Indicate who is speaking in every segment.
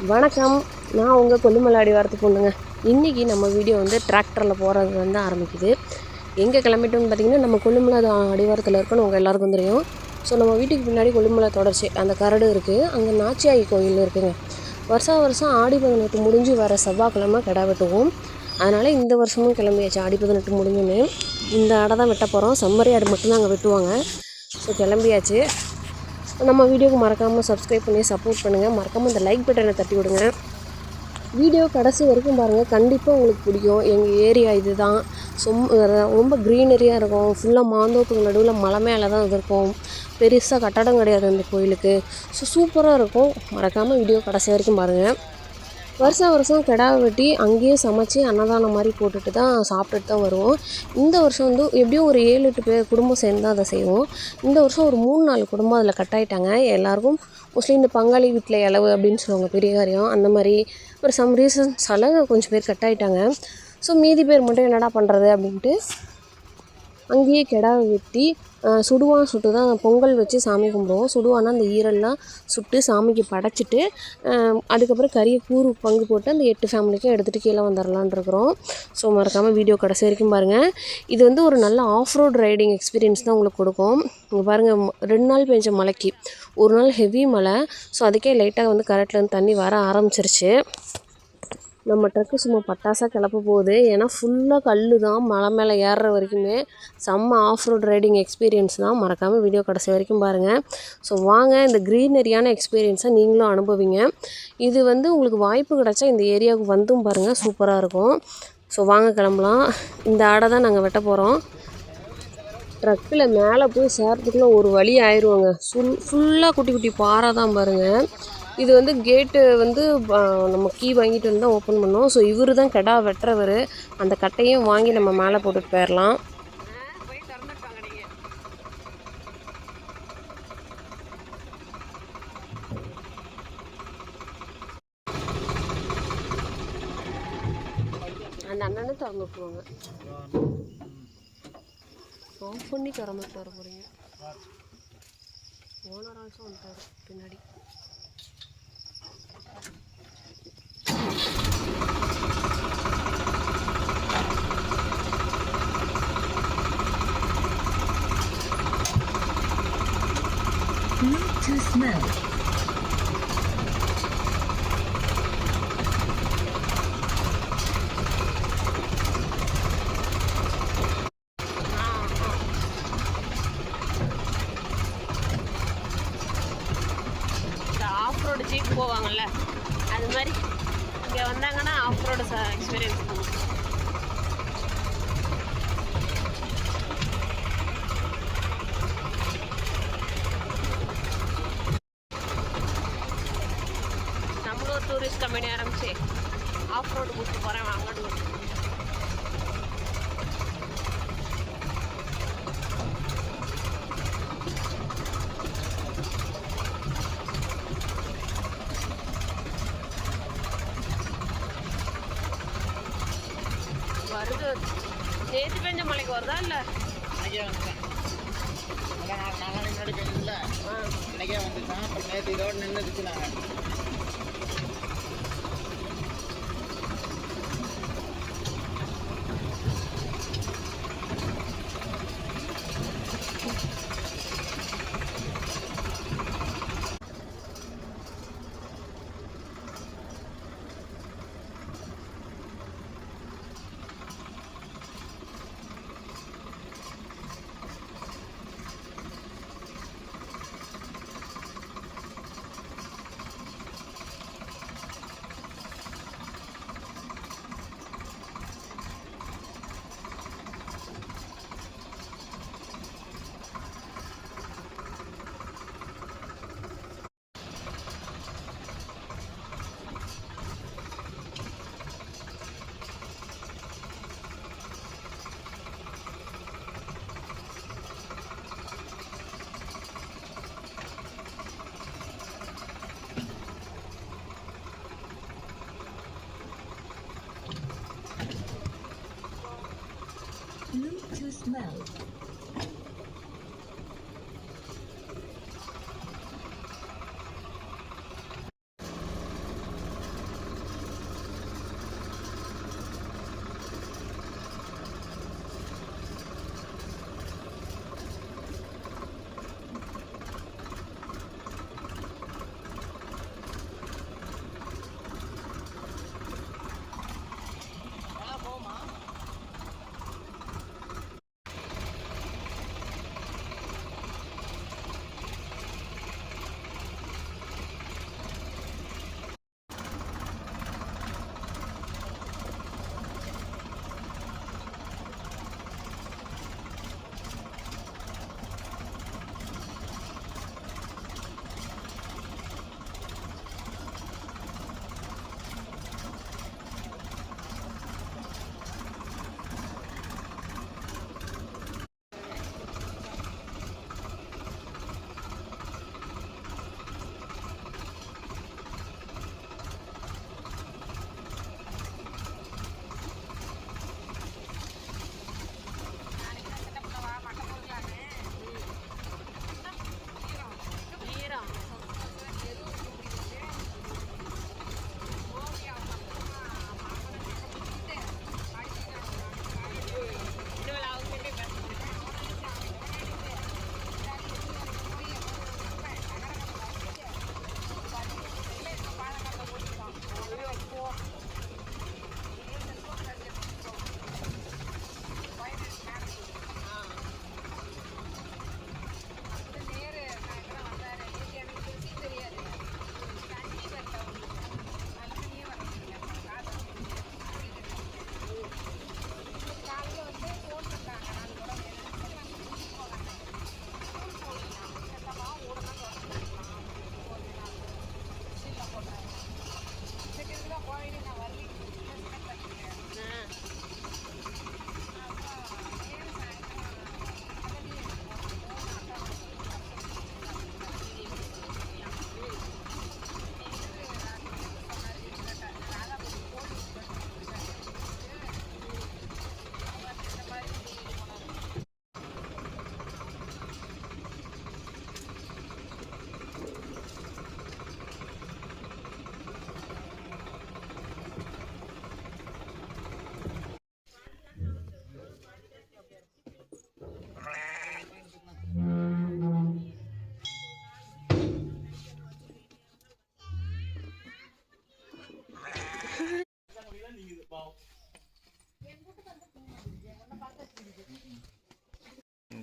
Speaker 1: வணக்கம். நான் உங்கள் கொல்லிமலை அடிவாரத்துக்கு பொண்ணுங்க. இன்றைக்கி நம்ம வீடியோ வந்து டிராக்டரில் போகிறது வந்து ஆரம்பிக்குது. எங்கே கிளம்பிட்டோம்னு பார்த்திங்கன்னா, நம்ம கொல்லிமலை அடிவாரத்தில் இருக்கணும் உங்கள் எல்லாருக்கும் தெரியும். ஸோ நம்ம வீட்டுக்கு பின்னாடி கொல்லிமலை தொடர்ச்சி அந்த கரடு இருக்குது. அங்கே நாச்சியாயி கோயில் இருக்குதுங்க. வருஷம் ஆடி 18 முடிஞ்சு வர செவ்வாய்க்கிழமை கிடா வெட்டுவோம். அதனால் இந்த வருஷமும் கிளம்பியாச்சு. ஆடி 18 முடிஞ்சுன்னு இந்த ஆடை தான் வெட்ட போகிறோம். செம்மறி ஆடு மட்டும்தான் அங்கே வெட்டுவாங்க. ஸோ கிளம்பியாச்சு. நம்ம வீடியோவுக்கு மறக்காமல் சப்ஸ்கிரைப் பண்ணி சப்போர்ட் பண்ணுங்கள். மறக்காமல் இந்த லைக் பட்டனை தட்டி விடுங்க. வீடியோ கடைசி வரைக்கும் பாருங்கள், கண்டிப்பாக உங்களுக்கு பிடிக்கும். எங்கள் ஏரியா இது தான். ரொம்ப க்ரீனரியாக இருக்கும். ஃபுல்லாக மாந்தோப்புக்கு நடுவில் மலை மேலே தான் இருக்கும். பெருசாக கட்டடம் கிடையாது இந்த கோயிலுக்கு. ஸோ சூப்பராக இருக்கும். மறக்காமல் வீடியோ கடைசி வரைக்கும் பாருங்கள். வருஷம் கிடாவை வெட்டி அங்கேயே சமைச்சி அன்னதானம் மாதிரி போட்டுட்டு தான் சாப்பிட்டுட்டு தான் வருவோம். இந்த வருஷம் வந்து எப்படியும் ஒரு 7-8 பேர் குடும்பம் சேர்ந்து தான் அதை செய்வோம். இந்த வருஷம் ஒரு 3-4 குடும்பம் அதில் கட் ஆகிட்டாங்க. எல்லாருக்கும் மோஸ்ட்லி இந்த பங்காளி வீட்டில் இலவு அப்படின்னு சொல்லுவாங்க, பெரிய காரியம் அந்த மாதிரி. ஒரு சம் ரீசன்ஸால் கொஞ்சம் பேர் கட் ஆகிட்டாங்க. ஸோ மீதி பேர் மட்டும் என்னடா பண்ணுறது அப்படின்ட்டு அங்கேயே கிடாவை வெட்டி சுட்டு தான் பொங்கல் வச்சு சாமி கும்பிடுவோம். சுடுவானா அந்த ஈரல்லாம் சுட்டு சாமிக்கு படைச்சிட்டு அதுக்கப்புறம் கறியை பங்கு போட்டு அந்த 8 ஃபேமிலிக்கும் எடுத்துகிட்டு கீழே வந்துடலான் இருக்கிறோம். ஸோ மறக்காமல் வீடியோ கடைசி வரைக்கும் பாருங்கள். இது வந்து ஒரு நல்ல ஆஃப் ரோட் ரைடிங் எக்ஸ்பீரியன்ஸ் தான் உங்களுக்கு கொடுக்கும். இங்கே பாருங்கள், 2 நாள் பெஞ்ச மழைக்கு ஒரு நாள் ஹெவி மழை. ஸோ அதுக்கே லைட்டாக வந்து கரெக்ட்லேருந்து தண்ணி வர ஆரம்பிச்சிருச்சு. நம்ம ட்ரக்கு சும்மா பட்டாசாக கிளப்ப போகுது. ஏன்னா ஃபுல்லாக கல் தான். மலை மேலே ஏறுற வரைக்குமே செம்ம ஆஃப் ரோட் ரைடிங் எக்ஸ்பீரியன்ஸ் தான். மறக்காமல் வீடியோ கடைசி வரைக்கும் பாருங்கள். ஸோ வாங்க, இந்த க்ரீனரியான எக்ஸ்பீரியன்ஸை நீங்களும் அனுபவிங்க. இது வந்து உங்களுக்கு வாய்ப்பு கிடச்சா இந்த ஏரியாவுக்கு வந்தும் பாருங்கள், சூப்பராக இருக்கும். ஸோ வாங்க கிளம்பலாம். இந்த ஆடை தான் நாங்கள் வெட்ட போகிறோம். ட்ரக்கில் மேலே போய் சேர்றதுக்குள்ளே ஒரு வழி ஆயிடுவாங்க. ஃபுல்லாக குட்டி குட்டி பாறை தான் பாருங்கள். இது வந்து கேட்டு வந்து நம்ம கீ வாங்கிட்டு வந்து தான் ஓப்பன் பண்ணோம். ஸோ இவர் தான் கிடா வெட்டுறவர். அந்த கட்டையும் வாங்கி நம்ம மேலே போட்டுட்டு போயிடலாம். அந்த அண்ணனே திறந்து விட்டுருவாங்க. ஆஃப் பண்ணி திறந்துட்டு வர போகிறீங்க. ஓனர் ஆல்சோ வந்துட்டார் பின்னாடி.
Speaker 2: Bluetooth mode.
Speaker 1: Off road jeep போவாங்கல்ல, அது மாதிரி இங்கே வந்தாங்கன்னா ஆஃப் ரோடு எக்ஸ்பீரியன்ஸ் பண்ணுவோம். நம்மளும் ஒரு டூரிஸ்ட் கம்பெனி ஆரம்பிச்சு ஆஃப் ரோடு கூப்பிட்டு போகிறேன் வாங்கன்னு. வருது. நேற்று பெஞ்ச மலைக்கு வருதா இல்லை?
Speaker 3: அன்றைக்கே வந்துட்டேன். நாளைக்கு முன்னாடி பெஞ்சதில்ல, அன்றைக்கே வந்துட்டான். அப்புறம் நேற்று இதோடு நின்றுச்சு. நாங்கள்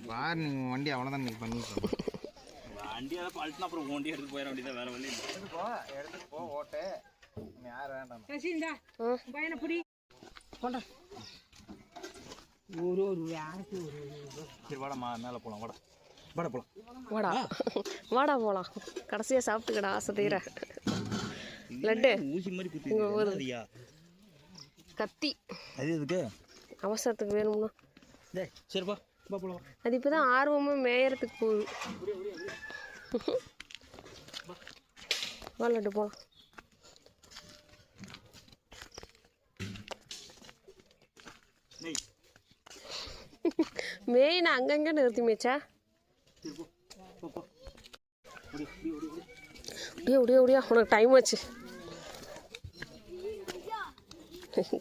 Speaker 3: பாரு நீங்கள் வண்டி அவ்வளோதான் நீங்கள் பண்ணிக்கலாம்.
Speaker 2: வண்டியால் பழட்டினா அப்புறம் வண்டி எடுத்து போயிட வேண்டியதான், வேறு வழி இல்லை.
Speaker 3: எடுத்துட்டு போ ஓட்டு. யார் வேண்டாம்
Speaker 2: சரி வாடா மேலே போகலாம். வாடா போகலாம்.
Speaker 1: வாடா வாடா போகலாம். கடைசியாக சாப்பிட்டுக்கடா ஆசை தீர. லட்டு
Speaker 2: ஊசி மாதிரி குத்தி
Speaker 1: கத்தி
Speaker 2: அது எதுக்கு
Speaker 1: அவசரத்துக்கு வேணும்னா.
Speaker 2: சரிப்பா போகலாம்.
Speaker 1: அது இப்போ தான் ஆர்வமாக மேயறதுக்கு போகுது. வா லட்டு போகலாம். மேயினா அங்கங்கே நிறுத்தி மேய்ச்சா. ஒடியா ஒடியா உனக்கு டைம் ஆச்சு.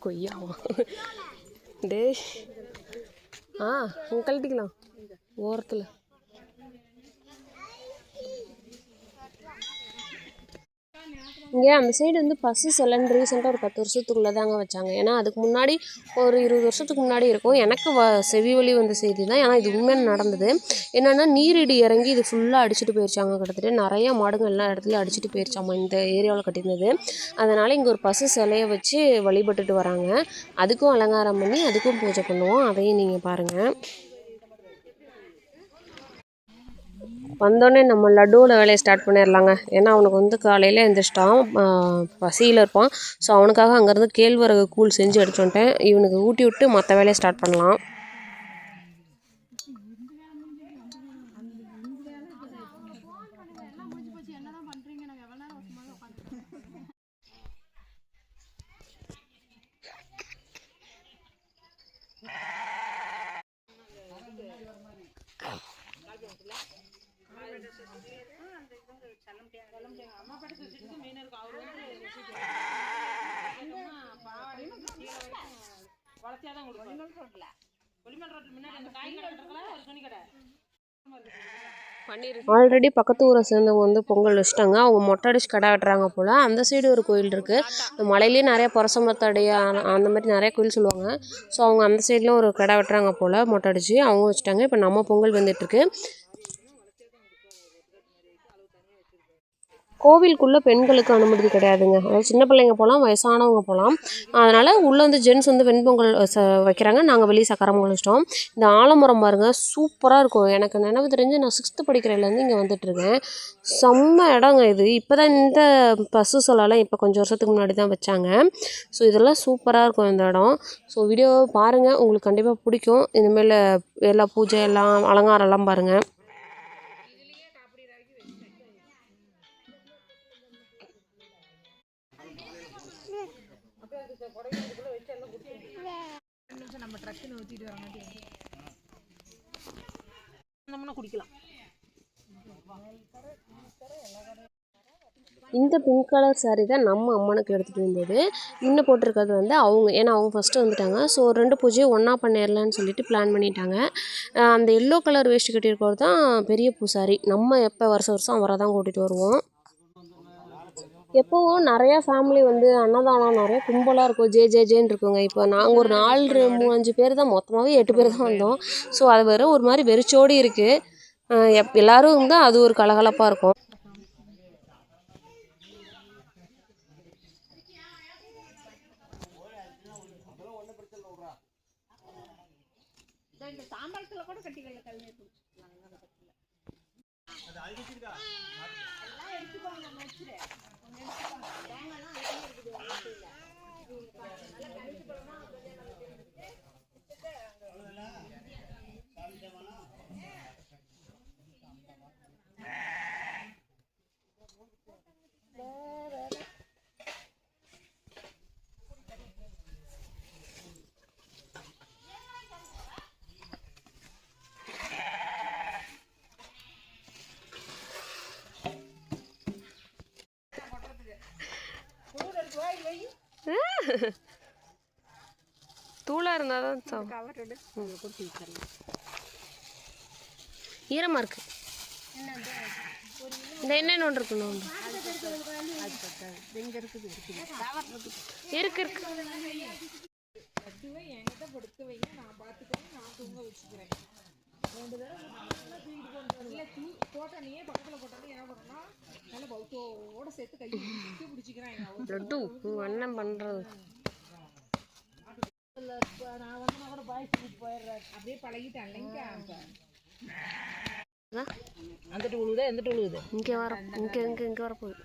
Speaker 1: கொய்யாவா டேய். கழட்டிக்கலாம் ஓரத்தில். இங்கே அந்த சைடு வந்து பசு சிலண்டு ரீசெண்டாக ஒரு 10 வருஷத்துக்குள்ளே தாங்க வச்சாங்க. ஏன்னா அதுக்கு முன்னாடி ஒரு 20 வருஷத்துக்கு முன்னாடி இருக்கும். எனக்கு செவி வழி வந்த செய்தி தான். ஏன்னா இது உண்மையாக நடந்தது. என்னென்னா நீரிடி இறங்கி இது ஃபுல்லாக அடிச்சுட்டு போயிடுச்சாங்க. கிட்டத்தட்ட நிறைய மாடுகள் எல்லா இடத்துலையும் அடிச்சுட்டு போயிடுச்சாமா இந்த ஏரியாவில் கட்டியிருந்தது. அதனால் இங்கே ஒரு பசு சிலையை வச்சு வழிபட்டுட்டு வராங்க. அதுக்கும் அலங்காரம் பண்ணி அதுக்கும் பூஜை பண்ணுவோம். அதையும் நீங்கள் பாருங்கள். வந்தோடனே நம்ம லட்டுவோட வேலையை ஸ்டார்ட் பண்ணிடலாங்க. ஏன்னா அவனுக்கு வந்து காலையில் எழுந்திரிச்சிட்டான், பசியில் இருப்பான். ஸோ அவனுக்காக அங்கேருந்து கேழ்வரகு கூழ் செஞ்சு எடுத்துட்டு வந்துட்டேன். இவனுக்கு ஊட்டி விட்டு மற்ற வேலையை ஸ்டார்ட் பண்ணலாம். ஆல்ரெடி பக்கத்து ஊரை சேர்ந்தவங்க வந்து பொங்கல் வச்சுட்டாங்க. அவங்க மொட்டை அடிச்சு கடை வெட்டுறாங்க போல். அந்த சைடு ஒரு கோயில் இருக்குது. மலையிலேயே நிறைய புரசமத்தடி அந்த மாதிரி நிறைய கோயில் சொல்லுவாங்க. ஸோ அவங்க அந்த சைடில் ஒரு கடை வெட்டுறாங்க போல். மொட்டை அடிச்சு அவங்க வச்சுட்டாங்க. இப்போ நம்ம பொங்கல் வந்துட்டுருக்கு. கோவிலுக்குள்ளே பெண்களுக்கு அனுமதி கிடையாதுங்க. அதாவது சின்ன பிள்ளைங்க போகலாம், வயசானவங்க போகலாம். அதனால் உள்ளே வந்து ஜென்ட்ஸ் வந்து வெண்பொங்கல் வைக்கிறாங்க. நாங்கள் வெளியே சக்கரை பொங்கல் வச்சிட்டோம். இந்த ஆலமரம் பாருங்கள், சூப்பராக இருக்கும். எனக்கு நினைவு தெரிஞ்சு நான் 6th படிக்கிறதுலேருந்து இங்கே வந்துட்டுருக்கேன். செம்ம இடங்க இது. இப்போ தான் இந்த பசு சொல்லாம் இப்போ கொஞ்சம் வருஷத்துக்கு முன்னாடி தான் வச்சாங்க. ஸோ இதெல்லாம் சூப்பராக இருக்கும் இந்த இடம். ஸோ வீடியோவை பாருங்கள், உங்களுக்கு கண்டிப்பாக பிடிக்கும். இனிமேல் எல்லா பூஜை எல்லாம் அலங்காரம்லாம் பாருங்கள். குடிக்கலாம். இந்த பிங்க் கலர் சாரீ தான் நம்ம அம்மனுக்கு எடுத்துகிட்டு வந்தது. இன்னும் போட்டிருக்கிறது வந்து அவங்க, ஏன்னா அவங்க ஃபஸ்ட்டு வந்துட்டாங்க. ஸோ 2 பூஜையும் ஒன்றா பண்ணிடலான்னு சொல்லிட்டு பிளான் பண்ணிட்டாங்க. அந்த எல்லோ கலர் வேஷ்டி கட்டியிருக்கிறது தான் பெரிய பூசாரி. நம்ம எப்போ வருஷம் அவரை தான் கூட்டிகிட்டு வருவோம். எப்போவும் நிறையா ஃபேமிலி வந்து அன்னதானம் நிறைய கும்பலாக இருக்கும், ஜேன்னு இருக்குங்க. இப்போ நாங்கள் ஒரு 4-5 பேர் தான், மொத்தமாகவே 8 பேர் தான் வந்தோம். ஸோ அது வேறு ஒரு மாதிரி வெறிச்சோடி இருக்குது. எல்லோரும் இருந்தால் அது ஒரு கலகலப்பாக இருக்கும். தூளாக இருந்தால் தான் ஈரமாக இருக்குது. இந்த என்னென்ன ஒன்று இருக்கணும் இருக்கு. லட்டு உங்கள் அண்ணன் பண்ணுறது
Speaker 3: அப்படியே பழகிட்டேன் இல்லைங்க. வந்துட்டு உழுவுதா எந்திட்டு உழுவுது
Speaker 1: இங்கே வர இங்கே வரப்போகுது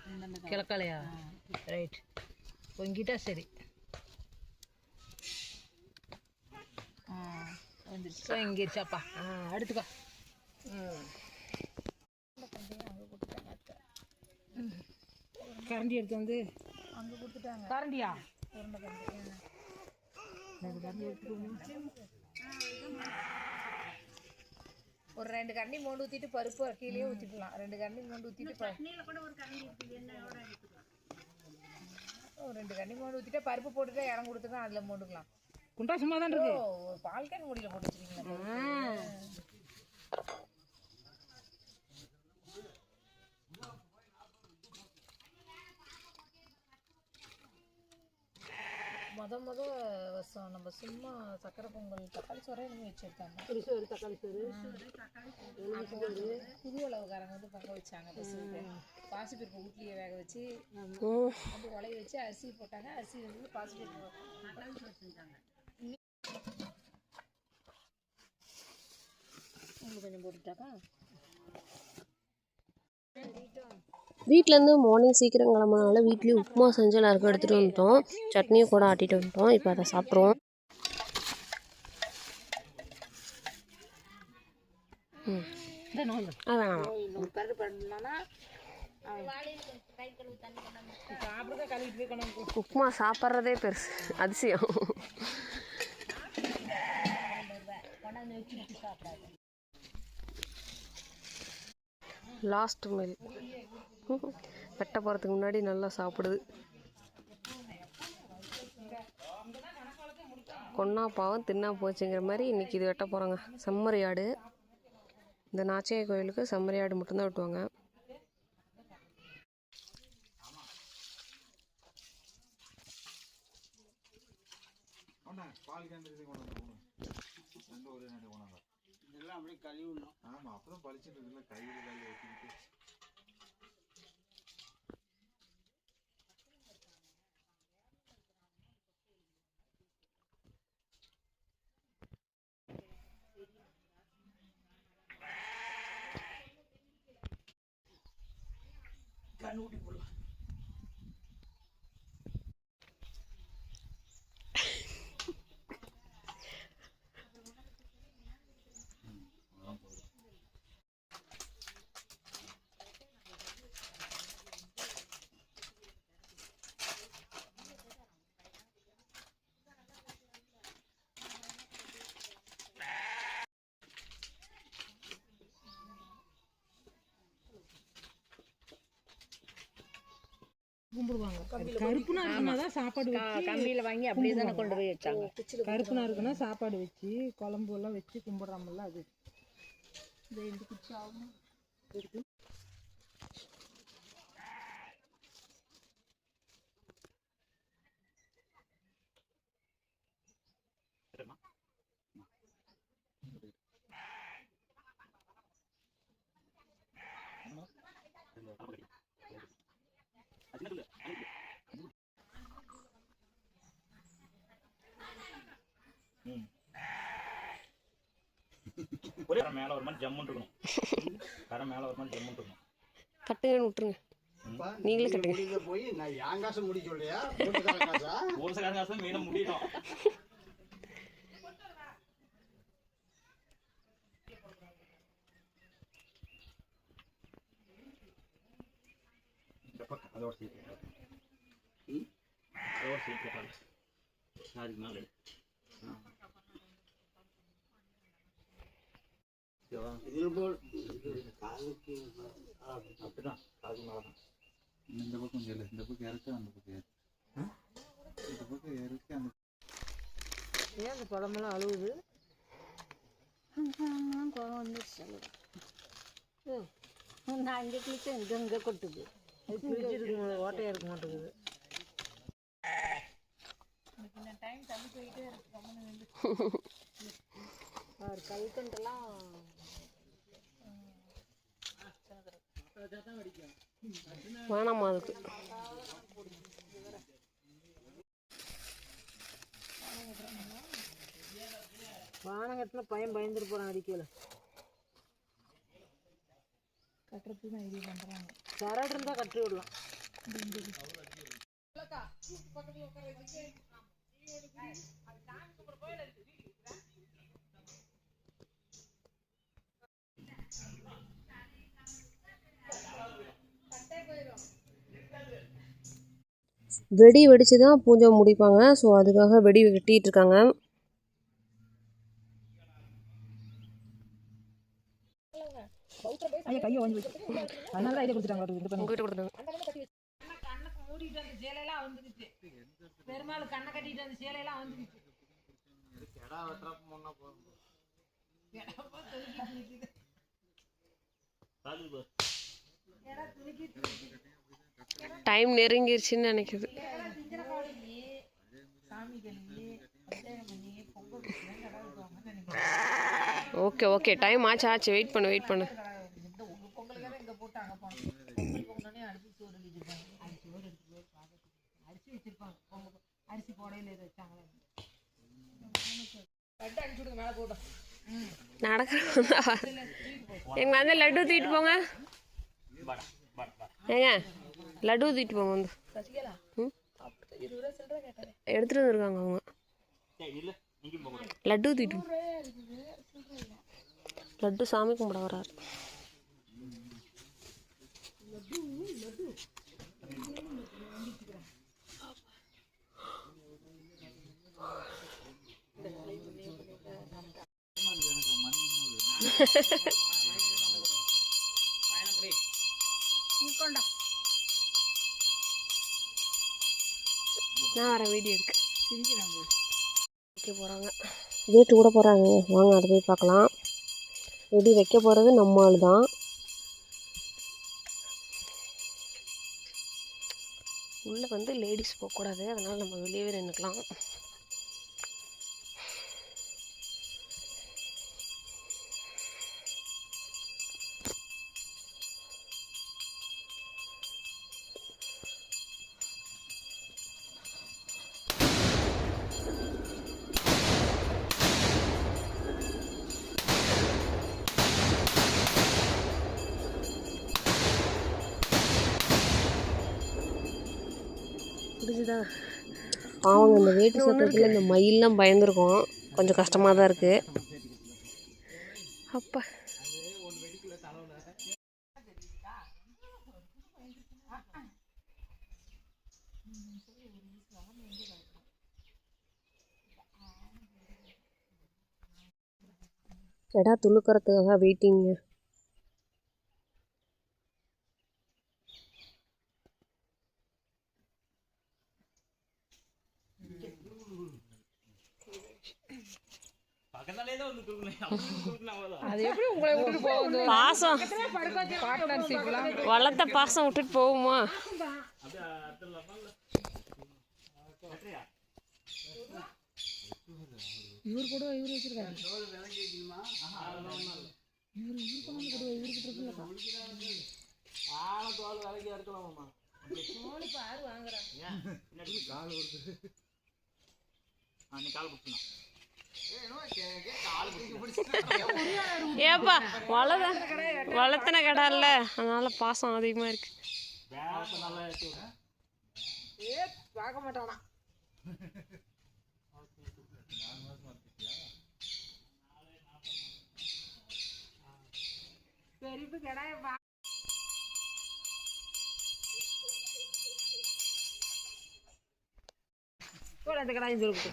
Speaker 3: கிழக்காலையா ரைட் பொங்கிட்டா சரி. வந்துருச்சு இங்கிருச்சாப்பா. எடுத்துக்கோ. கரண்டி எடுத்து வந்து அங்கே கொடுத்துட்டாங்க. கரண்டியா ஒரு 2 கரண்டி மோண்டு ஊற்றிட்டு பருப்பு கீழே ஊற்றிக்கலாம். 2 கரண்டி மோண்டு ஊற்றிட்டு ஒரு 2 கரண்டி மோண்டு ஊற்றிட்டு பருப்பு போட்டுட்டு இடம் கொடுத்துக்கலாம். அதில் மோண்டுக்கலாம். குண்டா சும்மா தான் இருக்கு. ஒரு பால் கேன் மூடியில் போட்டு வச்சுருக்கீங்களா? முத வருஷம் நம்ம சும்மா சக்கரை பொங்கல் தக்காளி சோறே நம்ம வச்சுருக்காங்க. சோறு தக்காளி சோறு புது அளவுக்காரங்க வந்து பொங்க வச்சாங்க. பசுக்கு பாசிப்பருப்பு வீட்லேயே வேக வச்சு அப்படி உலைய வச்சு அரிசி போட்டாங்க. அரிசி வந்து பாசிப்பருப்பு செஞ்சாங்க. உங்களுக்கு கொஞ்சம் போட்டுட்டாக்கா.
Speaker 1: வீட்டிலேருந்து மார்னிங் சீக்கிரம் கிளம்புனால வீட்லேயும் உப்புமா செஞ்சு எல்லாருக்கும் எடுத்துகிட்டு வந்துட்டோம். சட்னியும் கூட ஆட்டிகிட்டு வந்துட்டோம். இப்போ அதை சாப்பிட்ருவோம். வேணாம் உப்புமா சாப்பிட்றதே பெருசு அதிசயம். லாஸ்ட் மீல் வெட்ட போகிறதுக்கு முன்னாடி நல்லா சாப்பிடுது. கொன்னா பாவம் தின்னா போச்சுங்கிற மாதிரி இன்றைக்கி இது வெட்ட போகிறாங்க. செம்மறி ஆடு. இந்த நாச்சியார் கோயிலுக்கு செம்மறி ஆடு மட்டும்தான் வெட்டுவாங்க.
Speaker 2: கண்ணூட்டி போடலாம்.
Speaker 3: கும்பிடுவாங்க. கருப்புனா இருக்குன்னா தான் சாப்பாடு வச்சு கம்பியில் வாங்கி அப்படியே தானே கொண்டு போய் வச்சாங்க. கருப்புனா இருக்குன்னா சாப்பாடு வச்சு குழம்பு எல்லாம் வச்சு கும்பிட்றாமல்ல அது. இந்த எந்த குச்சி ஆகும் இருக்கு.
Speaker 2: ஒரே மேலே ஒரு மாதிரி ஜம்முன்னு இருக்கணும். கரை மேலே ஒரு மாதிரி ஜம்முன்னு இருக்கணும்.
Speaker 1: கட்டுங்கன்னு விட்டுருங்க. நீங்களே கட்டுங்க.
Speaker 4: போய் நான் என் காசு முடிக்க சொல்லியா?
Speaker 2: ஒரு சில காசு மீன முடியணும். அதோட சீக்கிரம் அதுக்கு மேலே அப்படிதான் அதுக்கு மேலே தான்.
Speaker 4: இந்த பக்கம் சொல்லு. இந்த பக்கம் இறக்க அந்த பக்கம் ஏறு. இந்த பக்கம் இறக்க அந்த
Speaker 3: ஏன் அந்த குழம்பெல்லாம் அழுவுது?
Speaker 5: கோவம் வந்துருச்சு. நான் இங்கே கிழிச்சேன், இங்கே கொட்டுது.
Speaker 3: ஓட்டையாக இருக்க மாட்டேங்குது.
Speaker 5: கல்கண்டெல்லாம்
Speaker 1: வேணாமா அதுக்கு
Speaker 3: வானம் கட்டின பையன் பயந்துட்டு போகிறான் அடிக்கல கட்டுறதுக்கு தான் ஐடியா பண்ணுறாங்க சரடு இருந்தால் கட்டி விடலாம்
Speaker 1: வெடி வெடிச்சு தான் பூஜை முடிப்பாங்க. ஸோ அதுக்காக வெடி வெட்டிட்டு இருக்காங்க.
Speaker 3: கையை வாங்கி வச்சு அதனால ஐடியா கொடுத்துட்டாங்க
Speaker 1: உங்ககிட்ட கொடுத்தாங்க.
Speaker 3: கண்ணை மூடிட்டு அந்த சேலையெல்லாம் வந்துருச்சு. பெருமாள் கண்ணை கட்டிட்டு அந்த சேலையெல்லாம் வந்துருச்சு.
Speaker 1: டைம் நெருங்கிருச்சுன்னு நினைக்குது. ஓகே ஓகே டைம் ஆச்சு ஆச்சு வெயிட் பண்ணு
Speaker 3: அரிசி போடையில வச்சாங்களே
Speaker 1: நடக்கிறதா எங்க வந்து லட்டு தூக்கிட்டு போங்க. ஏங்க லட்டு தூக்கிட்டு போங்க வந்து எடுத்துட்டு வந்துருக்காங்க அவங்க. லட்டு தூக்கிட்டு லட்டு சாமி கும்பிட வராரு. நான் வரேன் வீடியோ எடுக்க. வைக்க போகிறாங்க கேட்டு கூட போகிறாங்க. வாங்க அதை போய் பார்க்கலாம். வெடி வைக்க போகிறது நம்ம ஆள் தான். உள்ளே வந்து லேடிஸ் போகக்கூடாது, அதனால் நம்ம வெளியவே நின்றுக்கலாம். புரிஞ்சுதா? அவங்க இந்த வேட்டு சத்தத்தில் இந்த மயிலெலாம் பயந்துருக்கோம். கொஞ்சம் கஷ்டமாக தான் இருக்குது. அப்பா கடா துளுக்கிறதுக்காக வெயிட்டிங்க. பாசம் வளர்த்த பாசம் விட்டுட்டு போகுமா?
Speaker 3: இவர் கூட இவர் வச்சிருக்காரு.
Speaker 1: ஏப்பா வளர்த்தன கடை இல்ல, அதனால பாசம் அதிகமா இருக்கு.
Speaker 3: பார்க்க மாட்டானா பெரிய கடாய போல அந்த கடாயும் சொல்லிட்டு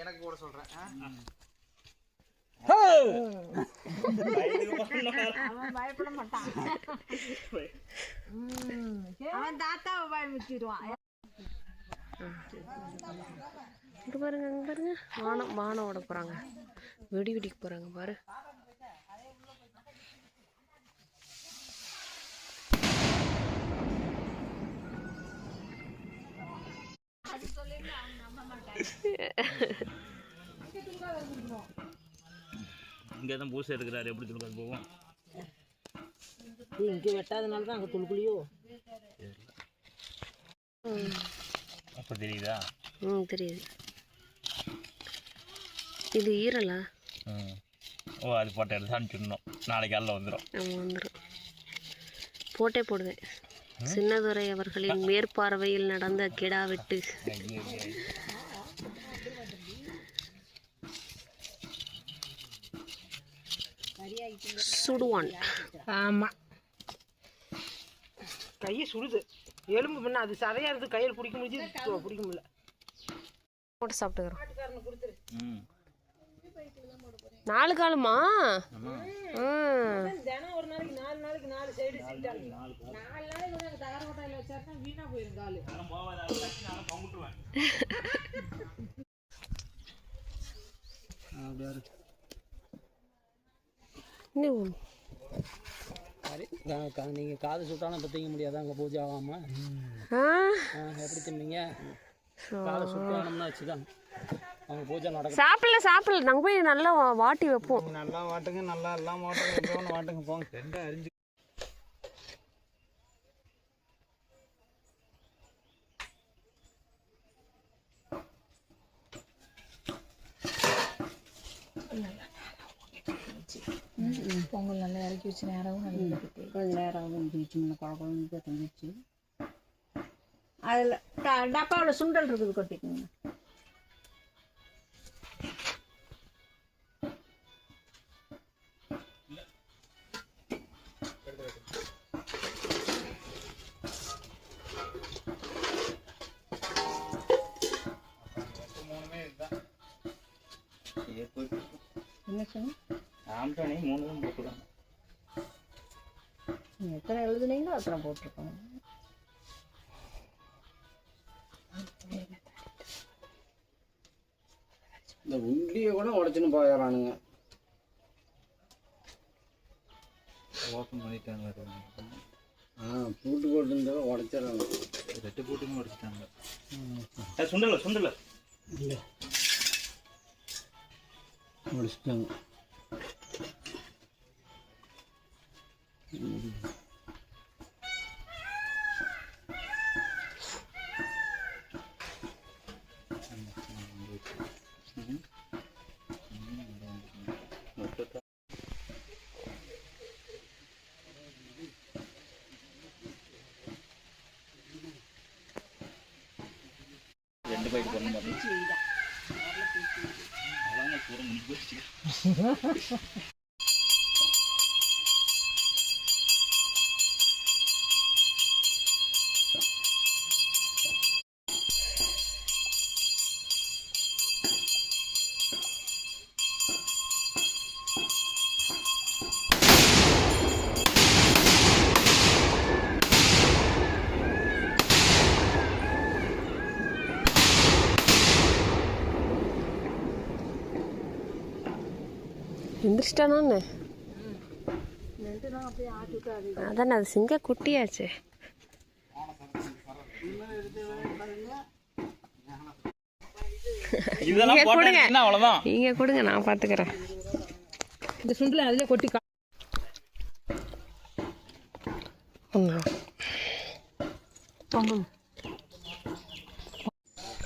Speaker 2: எனக்கு கூட சொல்றேன்.
Speaker 3: அவன் பயப்பட மாட்டான். அவன் தாத்தாவை பயமுறுத்திடுவான்.
Speaker 1: இங்கே பாருங்க அங்கே பாருங்க வானம் ஓட போகிறாங்க. வெடி வெடிக்க போகிறாங்க பாரு.
Speaker 2: இங்கே தான் பூசை இருக்கிறாரு, எப்படி துளுக்காது போவோம்?
Speaker 3: இங்கே வெட்டாதனால தான் அங்கே துளுக்குலியோ.
Speaker 2: அப்போ தெரியுதா?
Speaker 1: தெரியுது. இது ஈரலா?
Speaker 2: ஓ, அது போட்டோ எடுத்து அனுப்பிச்சிடணும், நாளைக்கு காலைல வந்துடும்.
Speaker 1: வந்துடும். போட்டே போடுவேன். சின்னதுரை அவர்களின் மேற்பார்வையில் நடந்த கிடா வெட்டு. சுடுவான்.
Speaker 3: ஆமாம், கையை சுடுது. எலும்பு பண்ண அது சதையாகிறது, கையில் பிடிக்க முடிஞ்சு பிடிக்க முடியல.
Speaker 1: போட்டு சாப்பிட்டுக்கிறோம். 4 காலுமா?
Speaker 3: தினம் ஒரு நாளைக்கு 4 நாளைக்கு 4 சைடு சீட்டாங்க. 4 நாளைக்கு தகர கொட்டாயில் வச்சா வீணா போயிடும் காலு. நீங்கள் காது சுட்டாலும் இப்போ தீங்க முடியாது, அங்கே பூஜை ஆகாமல். எப்படி தின்னீங்க? காதை சுட்டானோம்னா வச்சுதான் அவங்க பூஜை நடக்கும்.
Speaker 1: சாப்பிடல நாங்கள் போய் நல்லா வாட்டி வைப்போம்.
Speaker 4: நல்லா வாட்டுங்க, நல்லா எல்லாம் வாட்டுங்க, வாட்டுங்க போங்க. 2 அறிஞ்சு
Speaker 5: பொங்கல் நல்லா இறக்கி வச்சு நேரம் கொஞ்சம் நேரம் ஊற்றிச்சு, குழம்பு தந்துச்சு. அதில் டப்பாவில் சுண்டல் இருக்குது, கொட்டிக்கோங்க. என்ன சொன்ன?
Speaker 2: ஆம்டானே 3 தான் போட்டுருக்காங்க.
Speaker 5: நீங்கள் எத்தனை எழுதுனீங்களோ அத்தனை போட்டிருக்கோங்க.
Speaker 6: இந்த உண்டியை கூட உடச்சுன்னு போயிடறானுங்க.
Speaker 4: ஓப்பன் பண்ணிட்டாங்க.
Speaker 6: பூட்டு போட்டு இருந்தாலும் உடச்சிடறாங்க.
Speaker 4: 2 பூட்டுமே உடச்சிட்டாங்க.
Speaker 2: சுண்டல
Speaker 6: இல்லை முடிச்சிட்டாங்க.
Speaker 2: ரெண்டு பைக்கு பண்ண மாட்டேன். பூரா முடிஞ்சு போச்சு.
Speaker 1: எந்திரிச்சிட்டானு அதான் அது சிங்க குட்டியாச்சு.
Speaker 2: இதெல்லாம் போடுங்க, அவ்வளவுதான்.
Speaker 1: நீங்க கொடுங்க, நான் பாத்துக்கிறேன்.
Speaker 3: இந்த சுண்டில் அதிலே கொட்டி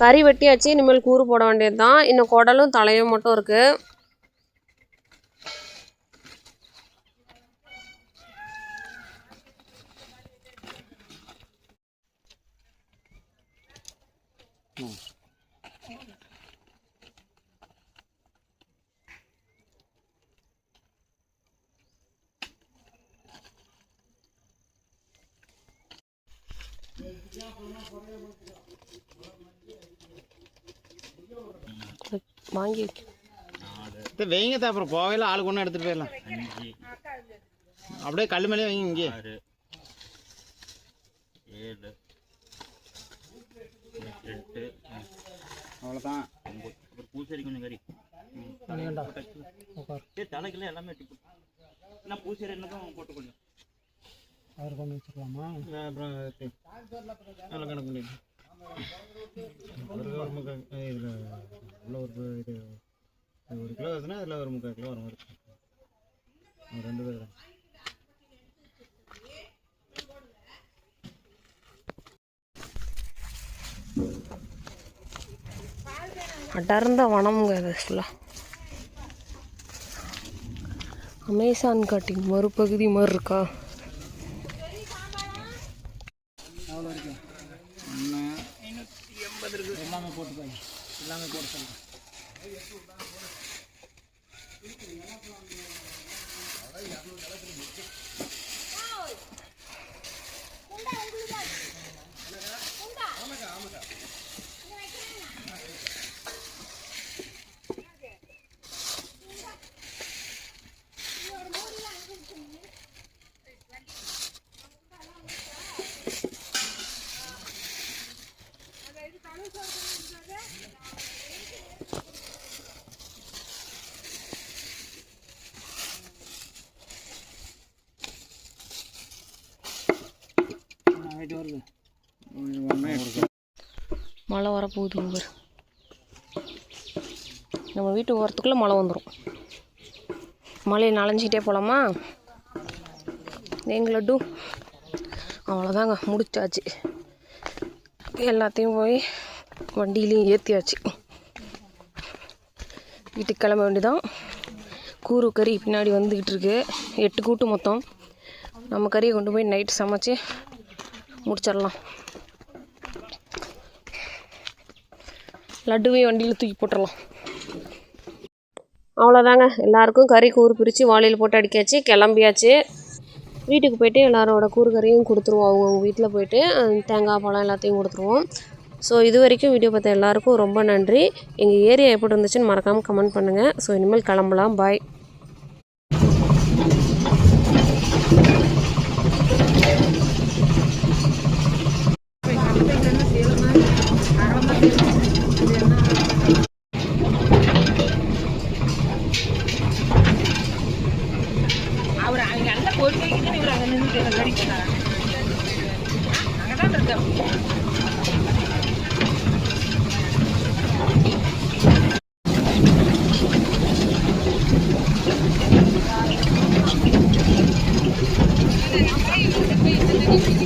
Speaker 1: கறி வெட்டியாச்சு. இனிமேல் கூறு போட வேண்டியது தான். இன்னும் குடலும் தலையும் மட்டும் இருக்கு. வாங்கி
Speaker 6: வைங்க தான், அப்புறம் போகையில் ஆளுக்கு ஒன்று எடுத்துகிட்டு போயிடலாம். அப்படியே கல் மேலே வைங்க. இங்கே
Speaker 2: 6 7 8
Speaker 6: அவ்வளோதான்.
Speaker 2: பூசேரி கொஞ்சம் கறி தலைக்குள்ள எல்லாமே டிப்பு. என்ன பூசேரி என்னதும் போட்டுக்கொள்ளும்.
Speaker 6: அவர் கொண்டு வச்சுக்கலாமா? அப்புறம் நல்லா கணக்கு பண்ணிடலாம். அதில் ஒரு முக்கால் இதில் உள்ள ஒரு இது 1 கிலோ வருதுன்னா அதில் ஒரு 3/4 கிலோ வர மாதிரி 2 பேர் தான்.
Speaker 1: அடர்ந்த வனம்ங்க அது ஃபுல்லாக. அமேசான் காட்டின் மறுபகுதி மாதிரி இருக்கா.
Speaker 6: எல்லாமே போட்டு போய் எல்லாமே போட்டு சொல்லுங்கள்.
Speaker 1: மழை வரப்போகுது பாரு. நம்ம வீட்டுக்கு வரத்துக்குள்ளே மழை வந்துடும். மழையை நனைஞ்சிக்கிட்டே போகலாமா? எங்கள் லட்டு அவ்வளோதாங்க, முடிச்சாச்சு. எல்லாத்தையும் போய் வண்டியிலையும் ஏற்றியாச்சு. வீட்டுக்கு கிளம்ப வேண்டியதான். கூறு கறி பின்னாடி வந்துக்கிட்டு இருக்கு. 8 கூட்டு மொத்தம். நம்ம கறியை கொண்டு போய் நைட்டு சமைச்சு முடிச்சிடலாம். லட்டுவையும் வண்டியில் தூக்கி போட்டுடலாம். அவ்வளோதாங்க, எல்லாருக்கும் கறி கூறு பிரித்து வாளியில் போட்டு அடிக்காச்சு. கிளம்பியாச்சு. வீட்டுக்கு போய்ட்டு எல்லாரோட கூறு கறியும் கொடுத்துருவோம். அவங்க வீட்டில் போய்ட்டு தேங்காய் பழம் எல்லாத்தையும் கொடுத்துருவோம். ஸோ இது வரைக்கும் வீடியோ பார்த்த எல்லாருக்கும் ரொம்ப நன்றி. எங்கள் ஏரியா எப்படி இருந்துச்சுன்னு மறக்காமல் கமெண்ட் பண்ணுங்கள். ஸோ இனிமேல் கிளம்பலாம். பாய்.
Speaker 3: அவர் அவங்க நல்ல கோரிக்கை இவர் அங்கே நின்று கடிக்கிறாங்க. அங்கே தான் இருக்கு.
Speaker 1: Thank you.